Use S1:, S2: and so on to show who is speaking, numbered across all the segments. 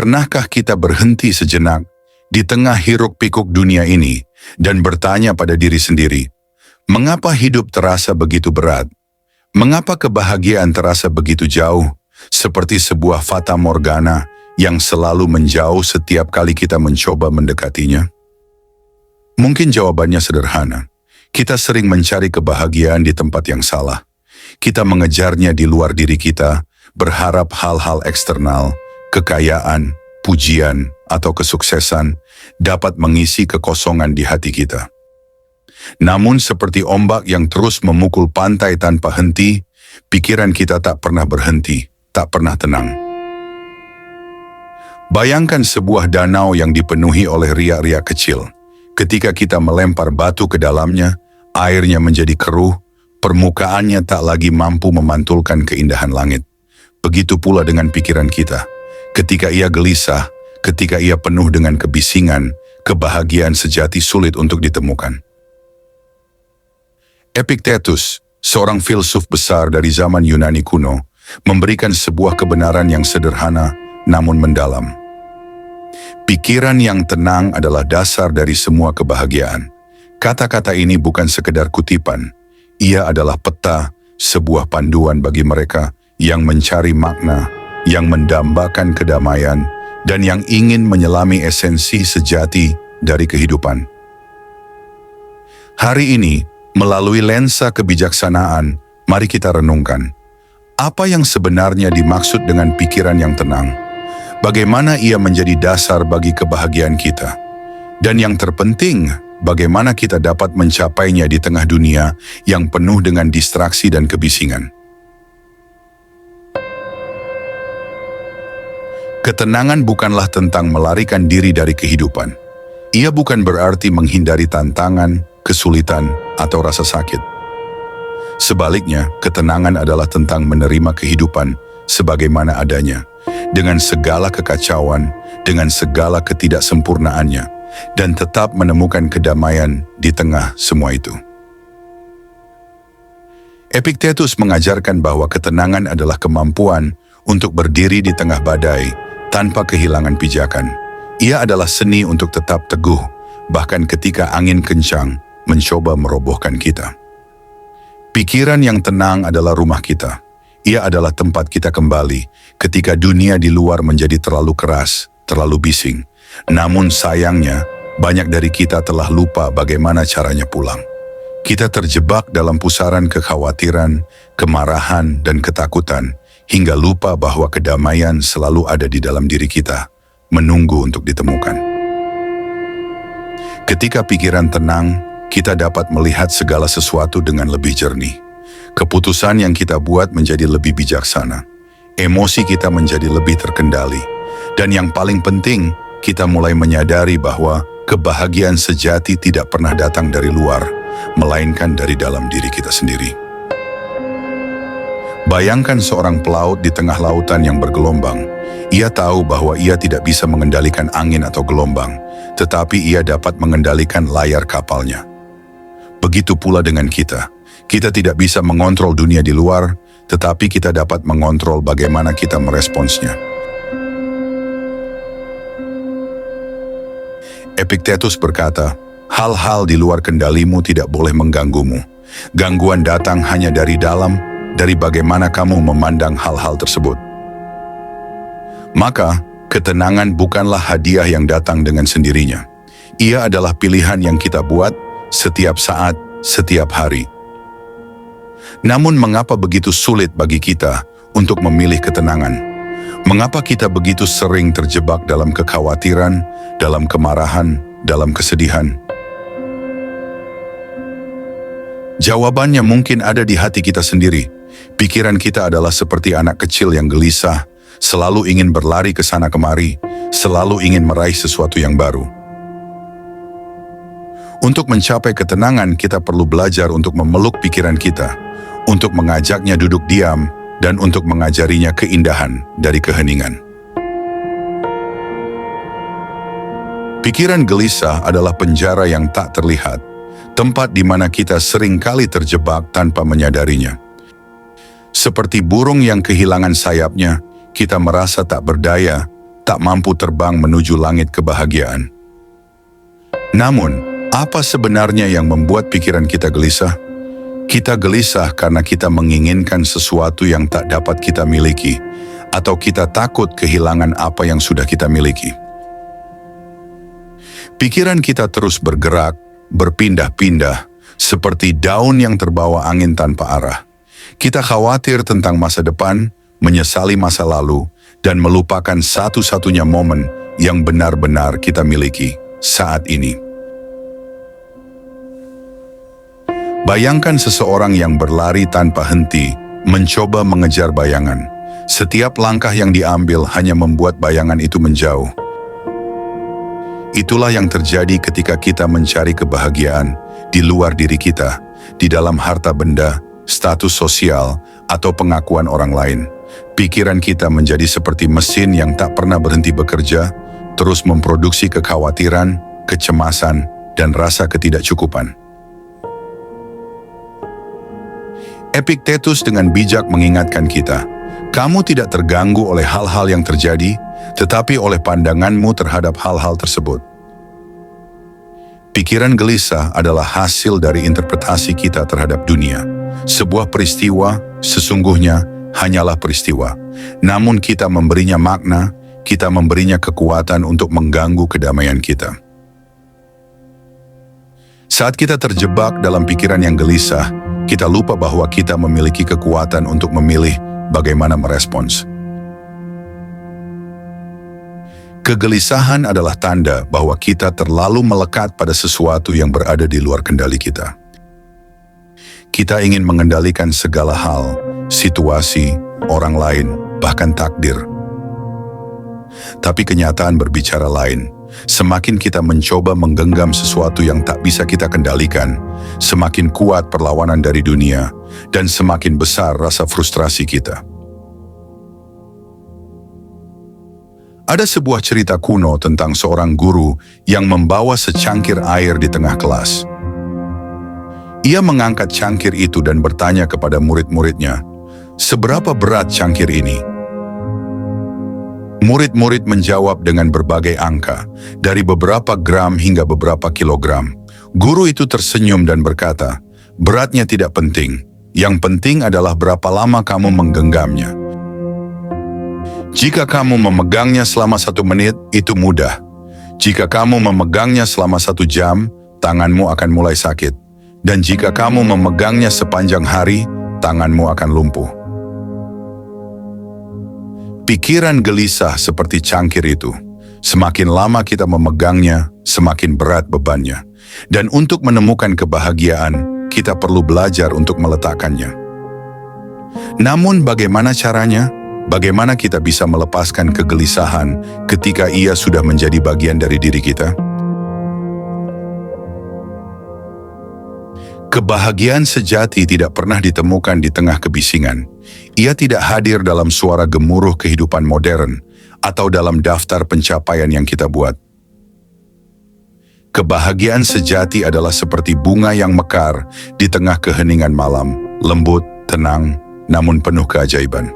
S1: Pernahkah kita berhenti sejenak di tengah hiruk-pikuk dunia ini dan bertanya pada diri sendiri, mengapa hidup terasa begitu berat? Mengapa kebahagiaan terasa begitu jauh, seperti sebuah fata morgana yang selalu menjauh setiap kali kita mencoba mendekatinya? Mungkin jawabannya sederhana. Kita sering mencari kebahagiaan di tempat yang salah. Kita mengejarnya di luar diri kita, berharap hal-hal eksternal, kekayaan, pujian, atau kesuksesan dapat mengisi kekosongan di hati kita. Namun seperti ombak yang terus memukul pantai tanpa henti, pikiran kita tak pernah berhenti, tak pernah tenang. Bayangkan sebuah danau yang dipenuhi oleh riak-riak kecil. Ketika kita melempar batu ke dalamnya, airnya menjadi keruh, permukaannya tak lagi mampu memantulkan keindahan langit. Begitu pula dengan pikiran kita. Ketika ia gelisah, ketika ia penuh dengan kebisingan, kebahagiaan sejati sulit untuk ditemukan. Epictetus, seorang filsuf besar dari zaman Yunani kuno, memberikan sebuah kebenaran yang sederhana namun mendalam. Pikiran yang tenang adalah dasar dari semua kebahagiaan. Kata-kata ini bukan sekedar kutipan, ia adalah peta, sebuah panduan bagi mereka yang mencari makna, yang mendambakan kedamaian, dan yang ingin menyelami esensi sejati dari kehidupan. Hari ini, melalui lensa kebijaksanaan, mari kita renungkan, apa yang sebenarnya dimaksud dengan pikiran yang tenang? Bagaimana ia menjadi dasar bagi kebahagiaan kita? Dan yang terpenting, bagaimana kita dapat mencapainya di tengah dunia yang penuh dengan distraksi dan kebisingan? Ketenangan bukanlah tentang melarikan diri dari kehidupan. Ia bukan berarti menghindari tantangan, kesulitan, atau rasa sakit. Sebaliknya, ketenangan adalah tentang menerima kehidupan sebagaimana adanya, dengan segala kekacauan, dengan segala ketidaksempurnaannya, dan tetap menemukan kedamaian di tengah semua itu. Epictetus mengajarkan bahwa ketenangan adalah kemampuan untuk berdiri di tengah badai tanpa kehilangan pijakan. Ia adalah seni untuk tetap teguh, bahkan ketika angin kencang mencoba merobohkan kita. Pikiran yang tenang adalah rumah kita. Ia adalah tempat kita kembali ketika dunia di luar menjadi terlalu keras, terlalu bising. Namun sayangnya, banyak dari kita telah lupa bagaimana caranya pulang. Kita terjebak dalam pusaran kekhawatiran, kemarahan, dan ketakutan, hingga lupa bahwa kedamaian selalu ada di dalam diri kita, menunggu untuk ditemukan. Ketika pikiran tenang, kita dapat melihat segala sesuatu dengan lebih jernih. Keputusan yang kita buat menjadi lebih bijaksana. Emosi kita menjadi lebih terkendali. Dan yang paling penting, kita mulai menyadari bahwa kebahagiaan sejati tidak pernah datang dari luar, melainkan dari dalam diri kita sendiri. Bayangkan seorang pelaut di tengah lautan yang bergelombang. Ia tahu bahwa ia tidak bisa mengendalikan angin atau gelombang, tetapi ia dapat mengendalikan layar kapalnya. Begitu pula dengan kita. Kita tidak bisa mengontrol dunia di luar, tetapi kita dapat mengontrol bagaimana kita meresponsnya. Epictetus berkata, hal-hal di luar kendalimu tidak boleh mengganggumu. Gangguan datang hanya dari dalam, dari bagaimana kamu memandang hal-hal tersebut. Maka, ketenangan bukanlah hadiah yang datang dengan sendirinya. Ia adalah pilihan yang kita buat setiap saat, setiap hari. Namun mengapa begitu sulit bagi kita untuk memilih ketenangan? Mengapa kita begitu sering terjebak dalam kekhawatiran, dalam kemarahan, dalam kesedihan? Jawabannya mungkin ada di hati kita sendiri. Pikiran kita adalah seperti anak kecil yang gelisah, selalu ingin berlari ke sana kemari, selalu ingin meraih sesuatu yang baru. Untuk mencapai ketenangan, kita perlu belajar untuk memeluk pikiran kita, untuk mengajaknya duduk diam, dan untuk mengajarinya keindahan dari keheningan. Pikiran gelisah adalah penjara yang tak terlihat, tempat di mana kita seringkali terjebak tanpa menyadarinya. Seperti burung yang kehilangan sayapnya, kita merasa tak berdaya, tak mampu terbang menuju langit kebahagiaan. Namun, apa sebenarnya yang membuat pikiran kita gelisah? Kita gelisah karena kita menginginkan sesuatu yang tak dapat kita miliki, atau kita takut kehilangan apa yang sudah kita miliki. Pikiran kita terus bergerak, berpindah-pindah, seperti daun yang terbawa angin tanpa arah. Kita khawatir tentang masa depan, menyesali masa lalu, dan melupakan satu-satunya momen yang benar-benar kita miliki saat ini. Bayangkan seseorang yang berlari tanpa henti, mencoba mengejar bayangan. Setiap langkah yang diambil hanya membuat bayangan itu menjauh. Itulah yang terjadi ketika kita mencari kebahagiaan di luar diri kita, di dalam harta benda, status sosial, atau pengakuan orang lain. Pikiran kita menjadi seperti mesin yang tak pernah berhenti bekerja, terus memproduksi kekhawatiran, kecemasan, dan rasa ketidakcukupan. Epictetus dengan bijak mengingatkan kita, kamu tidak terganggu oleh hal-hal yang terjadi, tetapi oleh pandanganmu terhadap hal-hal tersebut. Pikiran gelisah adalah hasil dari interpretasi kita terhadap dunia. Sebuah peristiwa sesungguhnya hanyalah peristiwa, namun kita memberinya makna, kita memberinya kekuatan untuk mengganggu kedamaian kita. Saat kita terjebak dalam pikiran yang gelisah, kita lupa bahwa kita memiliki kekuatan untuk memilih bagaimana merespons. Kegelisahan adalah tanda bahwa kita terlalu melekat pada sesuatu yang berada di luar kendali kita. Kita ingin mengendalikan segala hal, situasi, orang lain, bahkan takdir. Tapi kenyataan berbicara lain. Semakin kita mencoba menggenggam sesuatu yang tak bisa kita kendalikan, semakin kuat perlawanan dari dunia, dan semakin besar rasa frustrasi kita. Ada sebuah cerita kuno tentang seorang guru yang membawa secangkir air di tengah kelas. Ia mengangkat cangkir itu dan bertanya kepada murid-muridnya, "Seberapa berat cangkir ini?" Murid-murid menjawab dengan berbagai angka, dari beberapa gram hingga beberapa kilogram. Guru itu tersenyum dan berkata, "Beratnya tidak penting. Yang penting adalah berapa lama kamu menggenggamnya. Jika kamu memegangnya selama 1 menit, itu mudah. Jika kamu memegangnya selama 1 jam, tanganmu akan mulai sakit. Dan jika kamu memegangnya sepanjang hari, tanganmu akan lumpuh." Pikiran gelisah seperti cangkir itu. Semakin lama kita memegangnya, semakin berat bebannya. Dan untuk menemukan kebahagiaan, kita perlu belajar untuk meletakkannya. Namun bagaimana caranya? Bagaimana kita bisa melepaskan kegelisahan ketika ia sudah menjadi bagian dari diri kita? Kebahagiaan sejati tidak pernah ditemukan di tengah kebisingan. Ia tidak hadir dalam suara gemuruh kehidupan modern atau dalam daftar pencapaian yang kita buat. Kebahagiaan sejati adalah seperti bunga yang mekar di tengah keheningan malam, lembut, tenang, namun penuh keajaiban.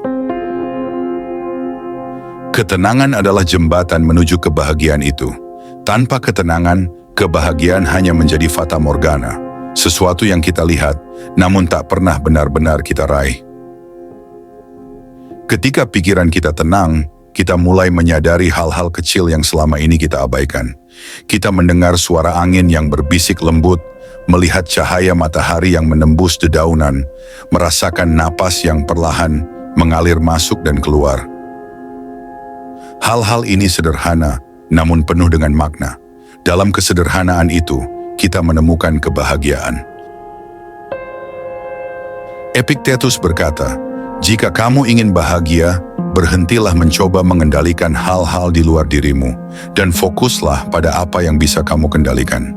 S1: Ketenangan adalah jembatan menuju kebahagiaan itu. Tanpa ketenangan, kebahagiaan hanya menjadi fata morgana. Sesuatu yang kita lihat, namun tak pernah benar-benar kita raih. Ketika pikiran kita tenang, kita mulai menyadari hal-hal kecil yang selama ini kita abaikan. Kita mendengar suara angin yang berbisik lembut, melihat cahaya matahari yang menembus dedaunan, merasakan napas yang perlahan mengalir masuk dan keluar. Hal-hal ini sederhana, namun penuh dengan makna. Dalam kesederhanaan itu, kita menemukan kebahagiaan. Epictetus berkata, "Jika kamu ingin bahagia, berhentilah mencoba mengendalikan hal-hal di luar dirimu, dan fokuslah pada apa yang bisa kamu kendalikan."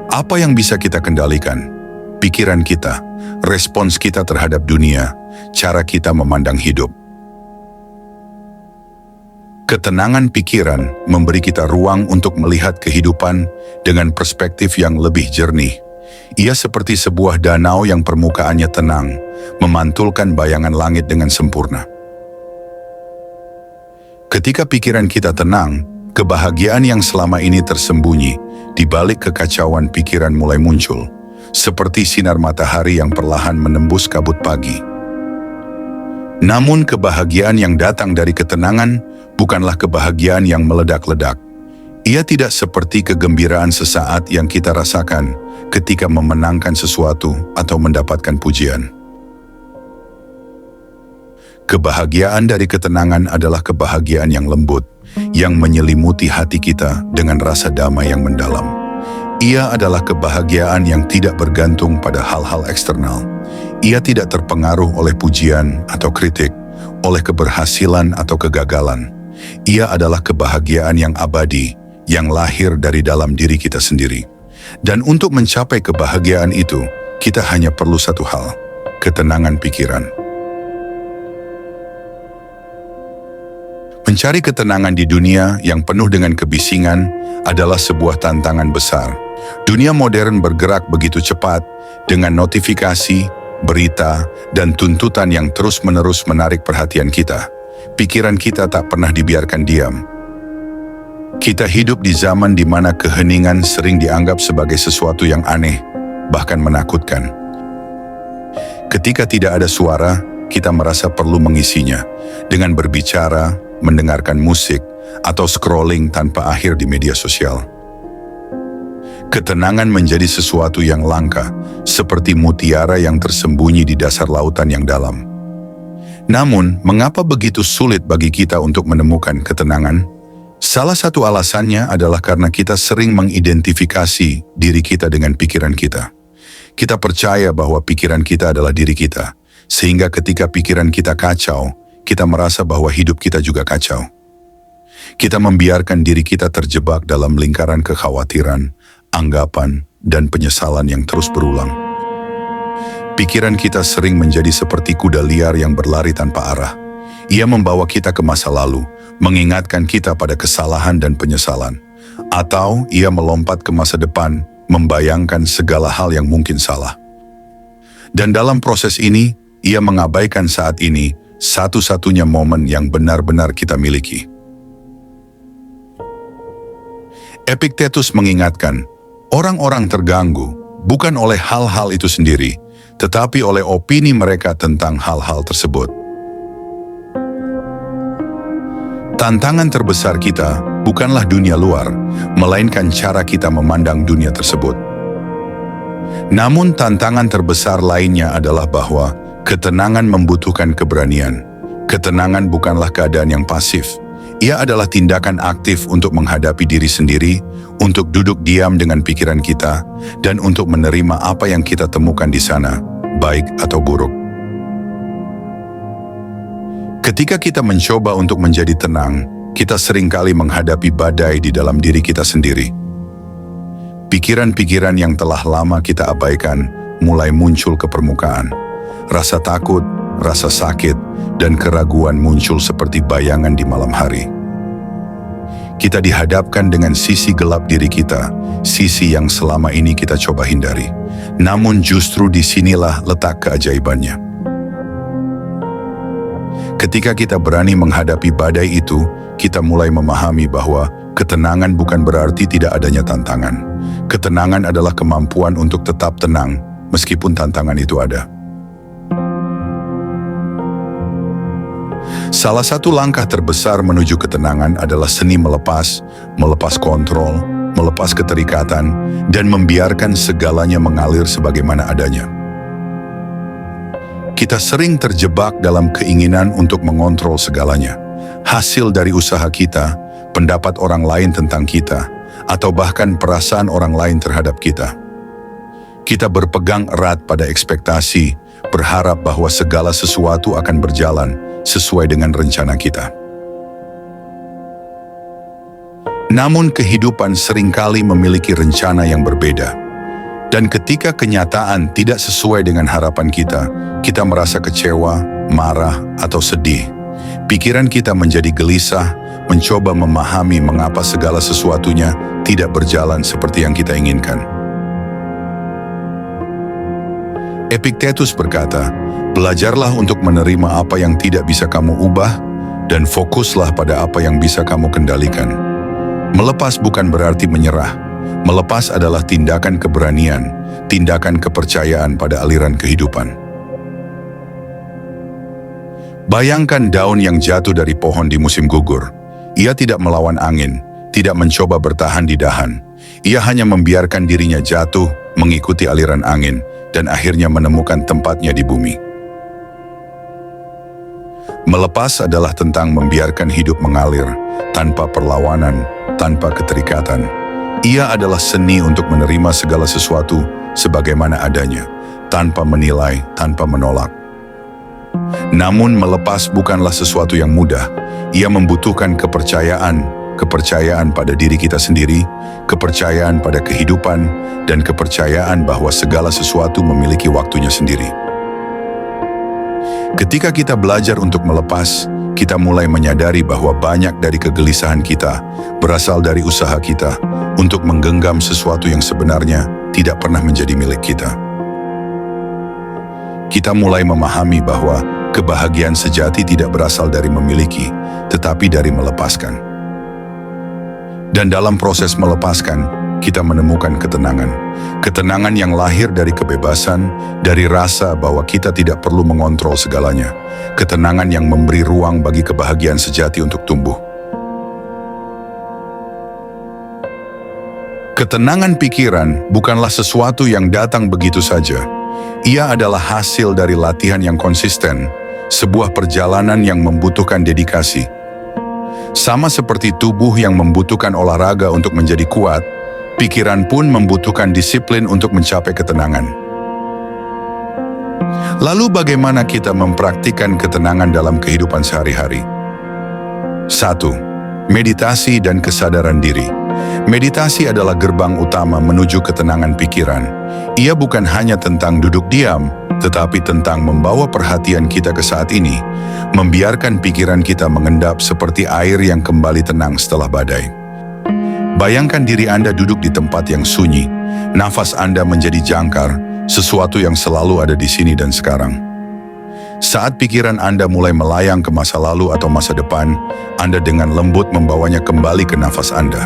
S1: Apa yang bisa kita kendalikan? Pikiran kita, respons kita terhadap dunia, cara kita memandang hidup. Ketenangan pikiran memberi kita ruang untuk melihat kehidupan dengan perspektif yang lebih jernih. Ia seperti sebuah danau yang permukaannya tenang, memantulkan bayangan langit dengan sempurna. Ketika pikiran kita tenang, kebahagiaan yang selama ini tersembunyi di balik kekacauan pikiran mulai muncul, seperti sinar matahari yang perlahan menembus kabut pagi. Namun kebahagiaan yang datang dari ketenangan bukanlah kebahagiaan yang meledak-ledak. Ia tidak seperti kegembiraan sesaat yang kita rasakan ketika memenangkan sesuatu atau mendapatkan pujian. Kebahagiaan dari ketenangan adalah kebahagiaan yang lembut, yang menyelimuti hati kita dengan rasa damai yang mendalam. Ia adalah kebahagiaan yang tidak bergantung pada hal-hal eksternal. Ia tidak terpengaruh oleh pujian atau kritik, oleh keberhasilan atau kegagalan. Ia adalah kebahagiaan yang abadi, yang lahir dari dalam diri kita sendiri. Dan untuk mencapai kebahagiaan itu, kita hanya perlu satu hal, ketenangan pikiran. Mencari ketenangan di dunia yang penuh dengan kebisingan adalah sebuah tantangan besar. Dunia modern bergerak begitu cepat dengan notifikasi, berita, dan tuntutan yang terus-menerus menarik perhatian kita. Pikiran kita tak pernah dibiarkan diam. Kita hidup di zaman di mana keheningan sering dianggap sebagai sesuatu yang aneh, bahkan menakutkan. Ketika tidak ada suara, kita merasa perlu mengisinya dengan berbicara, mendengarkan musik, atau scrolling tanpa akhir di media sosial. Ketenangan menjadi sesuatu yang langka, seperti mutiara yang tersembunyi di dasar lautan yang dalam. Namun, mengapa begitu sulit bagi kita untuk menemukan ketenangan? Salah satu alasannya adalah karena kita sering mengidentifikasi diri kita dengan pikiran kita. Kita percaya bahwa pikiran kita adalah diri kita, sehingga ketika pikiran kita kacau, kita merasa bahwa hidup kita juga kacau. Kita membiarkan diri kita terjebak dalam lingkaran kekhawatiran, anggapan, dan penyesalan yang terus berulang. Pikiran kita sering menjadi seperti kuda liar yang berlari tanpa arah. Ia membawa kita ke masa lalu, mengingatkan kita pada kesalahan dan penyesalan. Atau ia melompat ke masa depan, membayangkan segala hal yang mungkin salah. Dan dalam proses ini, ia mengabaikan saat ini, satu-satunya momen yang benar-benar kita miliki. Epictetus mengingatkan, orang-orang terganggu bukan oleh hal-hal itu sendiri, tetapi oleh opini mereka tentang hal-hal tersebut. Tantangan terbesar kita bukanlah dunia luar, melainkan cara kita memandang dunia tersebut. Namun tantangan terbesar lainnya adalah bahwa ketenangan membutuhkan keberanian. Ketenangan bukanlah keadaan yang pasif. Ia adalah tindakan aktif untuk menghadapi diri sendiri, untuk duduk diam dengan pikiran kita, dan untuk menerima apa yang kita temukan di sana, baik atau buruk. Ketika kita mencoba untuk menjadi tenang, kita seringkali menghadapi badai di dalam diri kita sendiri. Pikiran-pikiran yang telah lama kita abaikan mulai muncul ke permukaan. Rasa takut, rasa sakit, dan keraguan muncul seperti bayangan di malam hari. Kita dihadapkan dengan sisi gelap diri kita, sisi yang selama ini kita coba hindari. Namun justru disinilah letak keajaibannya. Ketika kita berani menghadapi badai itu, kita mulai memahami bahwa ketenangan bukan berarti tidak adanya tantangan. Ketenangan adalah kemampuan untuk tetap tenang, meskipun tantangan itu ada. Salah satu langkah terbesar menuju ketenangan adalah seni melepas kontrol, melepas keterikatan, dan membiarkan segalanya mengalir sebagaimana adanya. Kita sering terjebak dalam keinginan untuk mengontrol segalanya. Hasil dari usaha kita, pendapat orang lain tentang kita, atau bahkan perasaan orang lain terhadap kita. Kita berpegang erat pada ekspektasi, berharap bahwa segala sesuatu akan berjalan sesuai dengan rencana kita. Namun kehidupan seringkali memiliki rencana yang berbeda. Dan ketika kenyataan tidak sesuai dengan harapan kita, kita merasa kecewa, marah, atau sedih. Pikiran kita menjadi gelisah, mencoba memahami mengapa segala sesuatunya tidak berjalan seperti yang kita inginkan. Epictetus berkata, belajarlah untuk menerima apa yang tidak bisa kamu ubah, dan fokuslah pada apa yang bisa kamu kendalikan. Melepas bukan berarti menyerah. Melepas adalah tindakan keberanian, tindakan kepercayaan pada aliran kehidupan. Bayangkan daun yang jatuh dari pohon di musim gugur. Ia tidak melawan angin, tidak mencoba bertahan di dahan. Ia hanya membiarkan dirinya jatuh, mengikuti aliran angin, dan akhirnya menemukan tempatnya di bumi. Melepas adalah tentang membiarkan hidup mengalir, tanpa perlawanan, tanpa keterikatan. Ia adalah seni untuk menerima segala sesuatu sebagaimana adanya, tanpa menilai, tanpa menolak. Namun melepas bukanlah sesuatu yang mudah. Ia membutuhkan kepercayaan pada diri kita sendiri, kepercayaan pada kehidupan, dan kepercayaan bahwa segala sesuatu memiliki waktunya sendiri. Ketika kita belajar untuk melepas, kita mulai menyadari bahwa banyak dari kegelisahan kita berasal dari usaha kita untuk menggenggam sesuatu yang sebenarnya tidak pernah menjadi milik kita. Kita mulai memahami bahwa kebahagiaan sejati tidak berasal dari memiliki, tetapi dari melepaskan. Dan dalam proses melepaskan, kita menemukan ketenangan. Ketenangan yang lahir dari kebebasan, dari rasa bahwa kita tidak perlu mengontrol segalanya. Ketenangan yang memberi ruang bagi kebahagiaan sejati untuk tumbuh. Ketenangan pikiran bukanlah sesuatu yang datang begitu saja. Ia adalah hasil dari latihan yang konsisten, sebuah perjalanan yang membutuhkan dedikasi. Sama seperti tubuh yang membutuhkan olahraga untuk menjadi kuat, pikiran pun membutuhkan disiplin untuk mencapai ketenangan. Lalu bagaimana kita mempraktikkan ketenangan dalam kehidupan sehari-hari? 1. Meditasi dan kesadaran diri. Meditasi adalah gerbang utama menuju ketenangan pikiran. Ia bukan hanya tentang duduk diam, tetapi tentang membawa perhatian kita ke saat ini, membiarkan pikiran kita mengendap seperti air yang kembali tenang setelah badai. Bayangkan diri Anda duduk di tempat yang sunyi, nafas Anda menjadi jangkar, sesuatu yang selalu ada di sini dan sekarang. Saat pikiran Anda mulai melayang ke masa lalu atau masa depan, Anda dengan lembut membawanya kembali ke nafas Anda.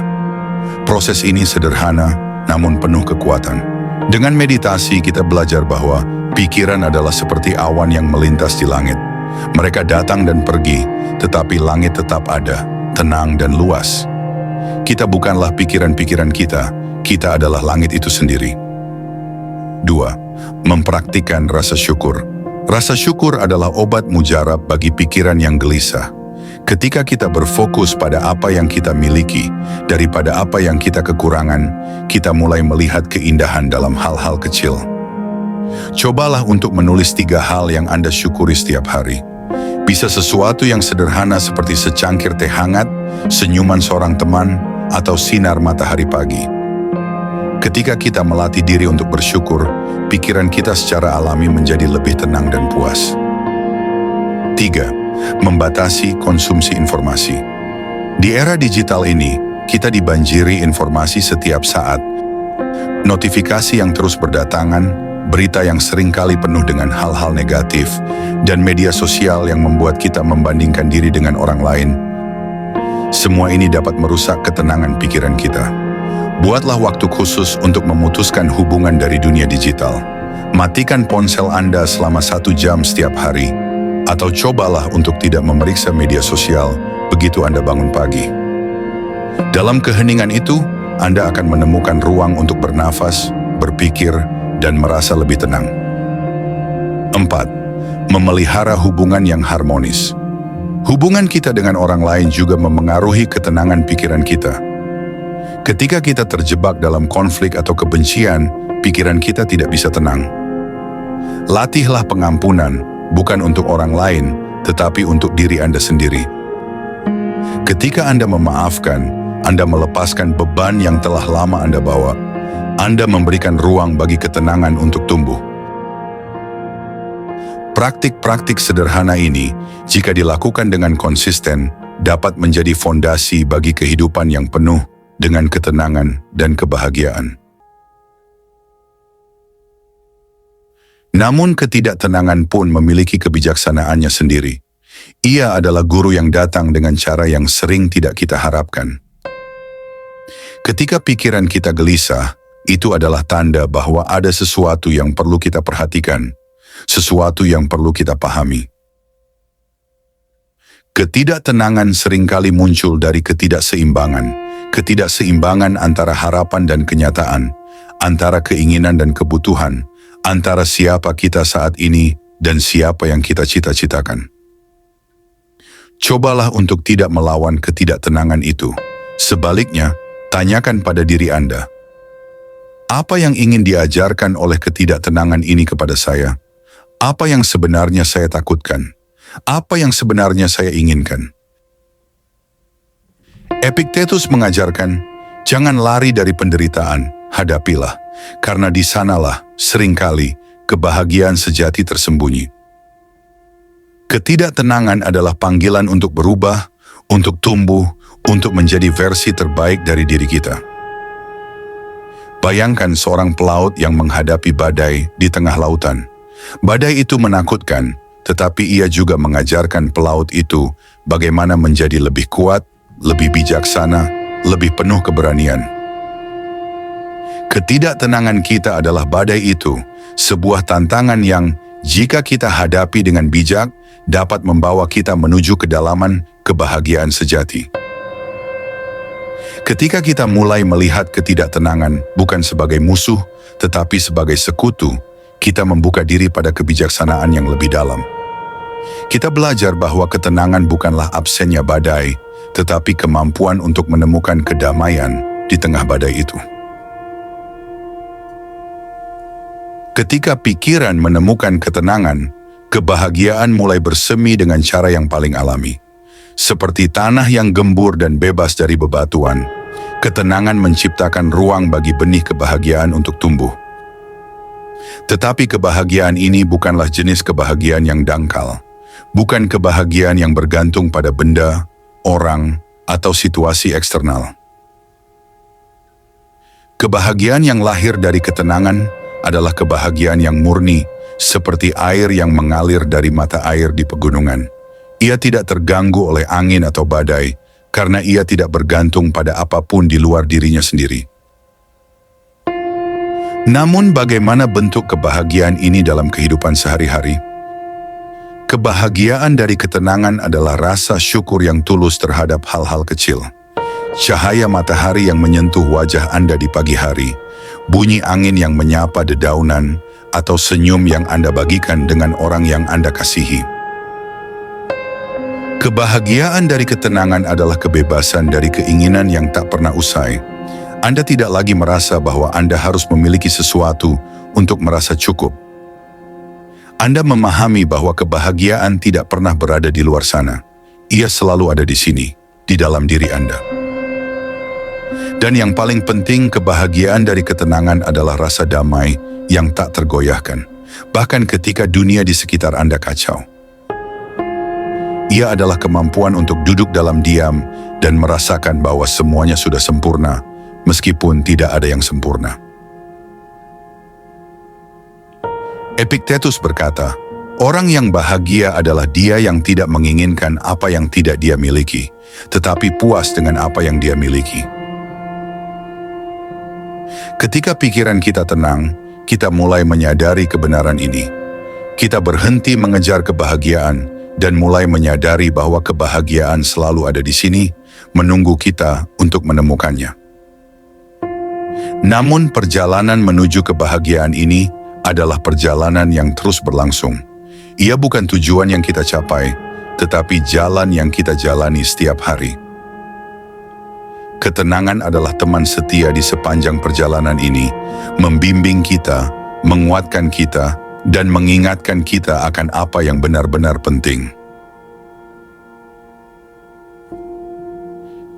S1: Proses ini sederhana, namun penuh kekuatan. Dengan meditasi, kita belajar bahwa pikiran adalah seperti awan yang melintas di langit. Mereka datang dan pergi, tetapi langit tetap ada, tenang dan luas. Kita bukanlah pikiran-pikiran kita adalah langit itu sendiri. 2. Mempraktikkan rasa syukur. Rasa syukur adalah obat mujarab bagi pikiran yang gelisah. Ketika kita berfokus pada apa yang kita miliki, daripada apa yang kita kekurangan, kita mulai melihat keindahan dalam hal-hal kecil. Cobalah untuk menulis 3 hal yang Anda syukuri setiap hari. Bisa sesuatu yang sederhana seperti secangkir teh hangat, senyuman seorang teman, atau sinar matahari pagi. Ketika kita melatih diri untuk bersyukur, pikiran kita secara alami menjadi lebih tenang dan puas. 3. Membatasi konsumsi informasi. Di era digital ini, kita dibanjiri informasi setiap saat. Notifikasi yang terus berdatangan, berita yang seringkali penuh dengan hal-hal negatif, dan media sosial yang membuat kita membandingkan diri dengan orang lain. Semua ini dapat merusak ketenangan pikiran kita. Buatlah waktu khusus untuk memutuskan hubungan dari dunia digital. Matikan ponsel Anda selama 1 jam setiap hari. Atau cobalah untuk tidak memeriksa media sosial begitu Anda bangun pagi. Dalam keheningan itu, Anda akan menemukan ruang untuk bernafas, berpikir, dan merasa lebih tenang. 4. Memelihara hubungan yang harmonis. Hubungan kita dengan orang lain juga memengaruhi ketenangan pikiran kita. Ketika kita terjebak dalam konflik atau kebencian, pikiran kita tidak bisa tenang. Latihlah pengampunan, bukan untuk orang lain, tetapi untuk diri Anda sendiri. Ketika Anda memaafkan, Anda melepaskan beban yang telah lama Anda bawa. Anda memberikan ruang bagi ketenangan untuk tumbuh. Praktik-praktik sederhana ini, jika dilakukan dengan konsisten, dapat menjadi fondasi bagi kehidupan yang penuh dengan ketenangan dan kebahagiaan. Namun ketidaktenangan pun memiliki kebijaksanaannya sendiri. Ia adalah guru yang datang dengan cara yang sering tidak kita harapkan. Ketika pikiran kita gelisah, itu adalah tanda bahwa ada sesuatu yang perlu kita perhatikan, sesuatu yang perlu kita pahami. Ketidaktenangan seringkali muncul dari ketidakseimbangan antara harapan dan kenyataan, antara keinginan dan kebutuhan, antara siapa kita saat ini dan siapa yang kita cita-citakan. Cobalah untuk tidak melawan ketidaktenangan itu. Sebaliknya, tanyakan pada diri Anda, apa yang ingin diajarkan oleh ketidaktenangan ini kepada saya? Apa yang sebenarnya saya takutkan? Apa yang sebenarnya saya inginkan? Epictetus mengajarkan, jangan lari dari penderitaan, hadapilah, karena di sanalah seringkali kebahagiaan sejati tersembunyi. Ketidaktenangan adalah panggilan untuk berubah, untuk tumbuh, untuk menjadi versi terbaik dari diri kita. Bayangkan seorang pelaut yang menghadapi badai di tengah lautan. Badai itu menakutkan, tetapi ia juga mengajarkan pelaut itu bagaimana menjadi lebih kuat, lebih bijaksana, lebih penuh keberanian. Ketidaktenangan kita adalah badai itu, sebuah tantangan yang, jika kita hadapi dengan bijak, dapat membawa kita menuju kedalaman kebahagiaan sejati. Ketika kita mulai melihat ketidaktenangan bukan sebagai musuh, tetapi sebagai sekutu, kita membuka diri pada kebijaksanaan yang lebih dalam. Kita belajar bahwa ketenangan bukanlah absennya badai, tetapi kemampuan untuk menemukan kedamaian di tengah badai itu. Ketika pikiran menemukan ketenangan, kebahagiaan mulai bersemi dengan cara yang paling alami. Seperti tanah yang gembur dan bebas dari bebatuan, ketenangan menciptakan ruang bagi benih kebahagiaan untuk tumbuh. Tetapi kebahagiaan ini bukanlah jenis kebahagiaan yang dangkal, bukan kebahagiaan yang bergantung pada benda, orang, atau situasi eksternal. Kebahagiaan yang lahir dari ketenangan adalah kebahagiaan yang murni, seperti air yang mengalir dari mata air di pegunungan. Ia tidak terganggu oleh angin atau badai, karena ia tidak bergantung pada apapun di luar dirinya sendiri. Namun bagaimana bentuk kebahagiaan ini dalam kehidupan sehari-hari? Kebahagiaan dari ketenangan adalah rasa syukur yang tulus terhadap hal-hal kecil. Cahaya matahari yang menyentuh wajah Anda di pagi hari, bunyi angin yang menyapa dedaunan, atau senyum yang Anda bagikan dengan orang yang Anda kasihi. Kebahagiaan dari ketenangan adalah kebebasan dari keinginan yang tak pernah usai. Anda tidak lagi merasa bahwa Anda harus memiliki sesuatu untuk merasa cukup. Anda memahami bahwa kebahagiaan tidak pernah berada di luar sana. Ia selalu ada di sini, di dalam diri Anda. Dan yang paling penting, kebahagiaan dari ketenangan adalah rasa damai yang tak tergoyahkan, bahkan ketika dunia di sekitar Anda kacau. Ia adalah kemampuan untuk duduk dalam diam dan merasakan bahwa semuanya sudah sempurna, meskipun tidak ada yang sempurna. Epictetus berkata, orang yang bahagia adalah dia yang tidak menginginkan apa yang tidak dia miliki, tetapi puas dengan apa yang dia miliki. Ketika pikiran kita tenang, kita mulai menyadari kebenaran ini. Kita berhenti mengejar kebahagiaan dan mulai menyadari bahwa kebahagiaan selalu ada di sini, menunggu kita untuk menemukannya. Namun perjalanan menuju kebahagiaan ini adalah perjalanan yang terus berlangsung. Ia bukan tujuan yang kita capai, tetapi jalan yang kita jalani setiap hari. Ketenangan adalah teman setia di sepanjang perjalanan ini, membimbing kita, menguatkan kita, dan mengingatkan kita akan apa yang benar-benar penting.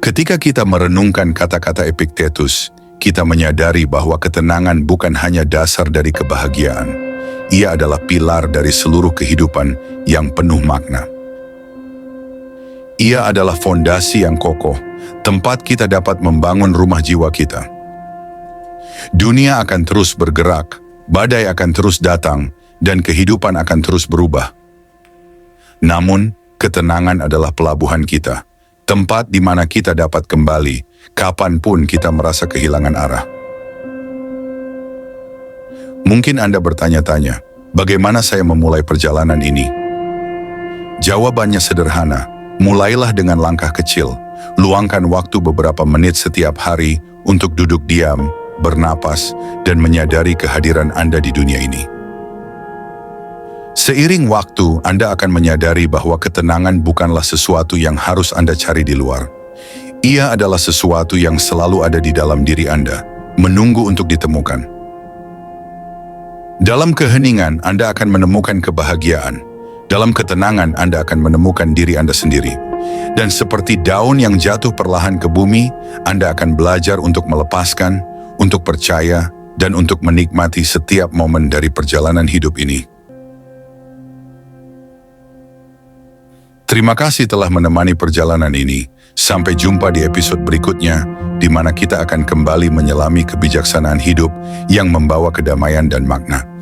S1: Ketika kita merenungkan kata-kata Epictetus, kita menyadari bahwa ketenangan bukan hanya dasar dari kebahagiaan. Ia adalah pilar dari seluruh kehidupan yang penuh makna. Ia adalah fondasi yang kokoh, tempat kita dapat membangun rumah jiwa kita. Dunia akan terus bergerak, badai akan terus datang, dan kehidupan akan terus berubah. Namun, ketenangan adalah pelabuhan kita, tempat di mana kita dapat kembali kapanpun kita merasa kehilangan arah. Mungkin Anda bertanya-tanya, bagaimana saya memulai perjalanan ini? Jawabannya sederhana, mulailah dengan langkah kecil. Luangkan waktu beberapa menit setiap hari untuk duduk diam, bernapas, dan menyadari kehadiran Anda di dunia ini. Seiring waktu, Anda akan menyadari bahwa ketenangan bukanlah sesuatu yang harus Anda cari di luar. Ia adalah sesuatu yang selalu ada di dalam diri Anda, menunggu untuk ditemukan. Dalam keheningan, Anda akan menemukan kebahagiaan. Dalam ketenangan, Anda akan menemukan diri Anda sendiri. Dan seperti daun yang jatuh perlahan ke bumi, Anda akan belajar untuk melepaskan, untuk percaya, dan untuk menikmati setiap momen dari perjalanan hidup ini. Terima kasih telah menemani perjalanan ini. Sampai jumpa di episode berikutnya, di mana kita akan kembali menyelami kebijaksanaan hidup yang membawa kedamaian dan makna.